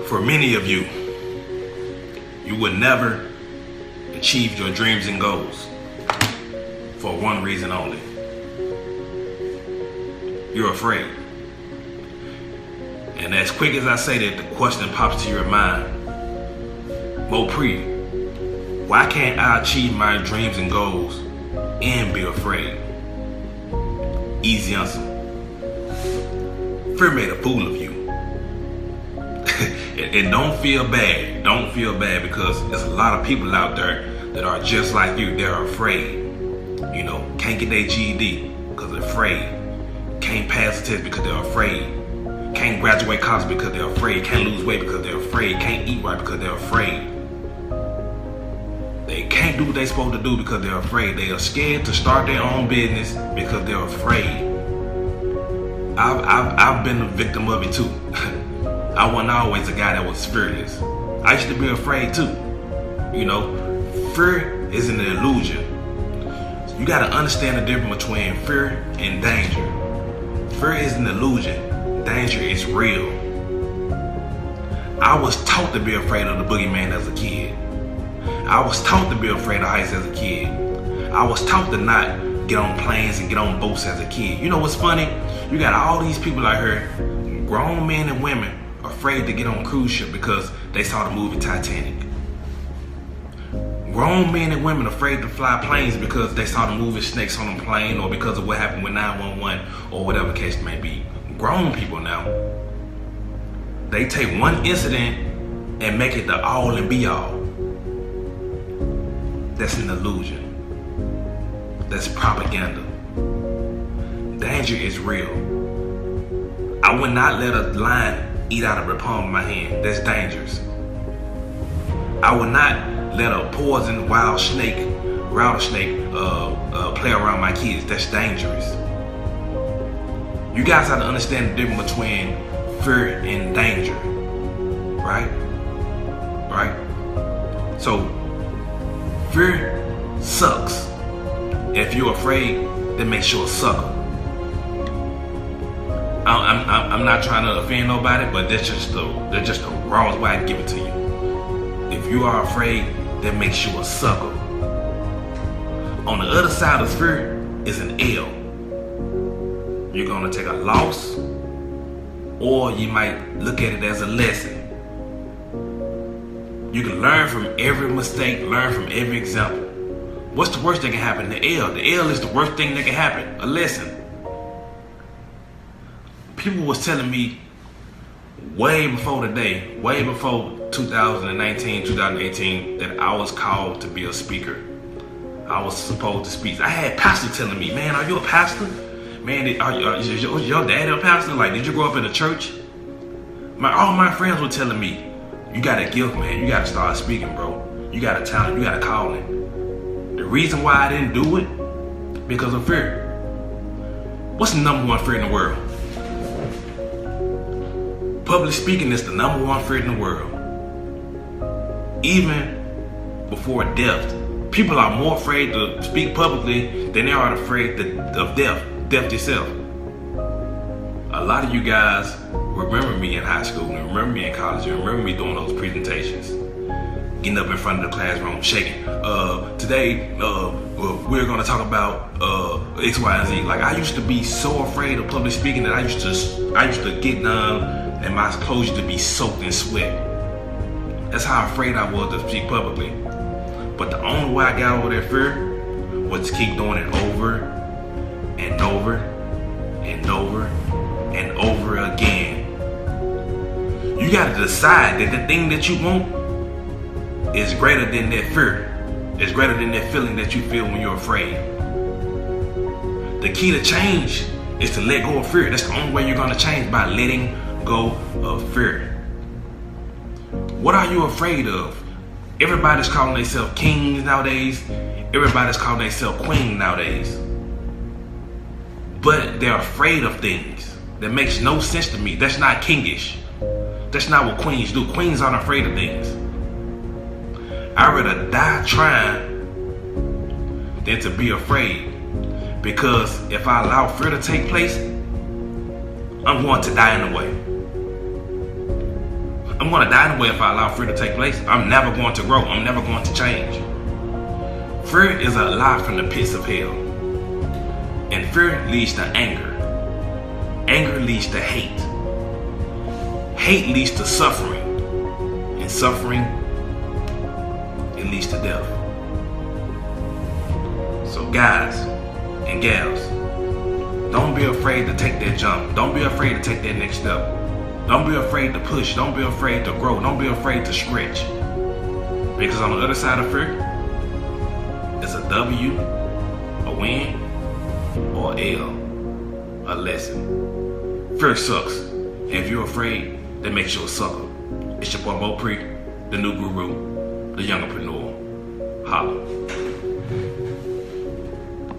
For many of you, you would never achieve your dreams and goals for one reason only. You're afraid. And as quick as I say that, the question pops to your mind. Mopri, why can't I achieve my dreams and goals and be afraid? Easy answer. Fear made a fool of you. And don't feel bad. Don't feel bad, because there's a lot of people out there that are just like you. They're afraid. You know, can't get their GED because they're afraid. Can't pass the test because they're afraid. Can't graduate college because they're afraid. Can't lose weight because they're afraid. Can't eat right because they're afraid. They can't do what they're supposed to do because they're afraid. They are scared to start their own business because they're afraid. I've been a victim of it too. I wasn't always a guy that was fearless. I used to be afraid too. You know, fear is an illusion. You got to understand the difference between fear and danger. Fear is an illusion. Danger is real. I was taught to be afraid of the boogeyman as a kid. I was taught to be afraid of heights as a kid. I was taught to not get on planes and get on boats as a kid. You know what's funny? You got all these people out here, grown men and women, afraid to get on a cruise ship because they saw the movie Titanic. Grown men and women afraid to fly planes because they saw the movie Snakes on a Plane, or because of what happened with 911, or whatever the case may be. Grown people now, they take one incident and make it the all and be all. That's an illusion. That's propaganda. Danger is real. I would not let a lion eat out of the palm of my hand. That's dangerous. I would not let a poison wild snake, rattlesnake, play around my kids. That's dangerous. You guys have to understand the difference between fear and danger. Right? Right? So, fear sucks. If you're afraid, that makes you a sucker. I'm not trying to offend nobody, but that's just the rawest way I give it to you. If you are afraid, that makes you a sucker. On the other side of fear is an L. You're gonna take a loss, or you might look at it as a lesson. You can learn from every mistake, learn from every example. What's the worst that can happen? The L. The L is the worst thing that can happen. A lesson. People was telling me way before today, way before 2019, 2018, that I was called to be a speaker. I was supposed to speak. I had pastors telling me, man, are you a pastor? Man, is your dad a pastor? Like, did you grow up in a church? All my friends were telling me, you got a gift, man. You got to start speaking, bro. You got a talent. You got a calling. The reason why I didn't do it, because of fear. What's the number one fear in the world? Public speaking is the number one fear in the world. Even before death. People are more afraid to speak publicly than they are afraid of death itself. A lot of you guys remember me in high school, and remember me in college, and remember me doing those presentations. Getting up in front of the classroom, shaking. Today, we're gonna talk about X, Y, and Z. Like, I used to be so afraid of public speaking that I used to get down and my clothes used to be soaked in sweat. That's how afraid I was to speak publicly. But the only way I got over that fear was to keep doing it over and over and over and over again. You gotta decide that the thing that you want is greater than that fear. It's greater than that feeling that you feel when you're afraid. The key to change is to let go of fear. That's the only way you're gonna change, by letting go of fear. What are you afraid of? Everybody's calling themselves kings nowadays. Everybody's calling themselves queen nowadays. But they're afraid of things that makes no sense to me. That's not kingish. That's not what queens do. Queens aren't afraid of things. I'd rather die trying than to be afraid. Because if I allow fear to take place, I'm going to die in the way. I'm going to die anyway if I allow fear to take place. I'm never going to grow. I'm never going to change. Fear is a lie from the pits of hell. And fear leads to anger. Anger leads to hate. Hate leads to suffering. And suffering, it leads to death. So guys and gals, don't be afraid to take that jump. Don't be afraid to take that next step. Don't be afraid to push. Don't be afraid to grow. Don't be afraid to stretch. Because on the other side of fear, it's a W, a win, or L, a lesson. Fear sucks. And if you're afraid, that makes you a sucker. It's your boy Mo Pre, the new guru, the young entrepreneur. Holla.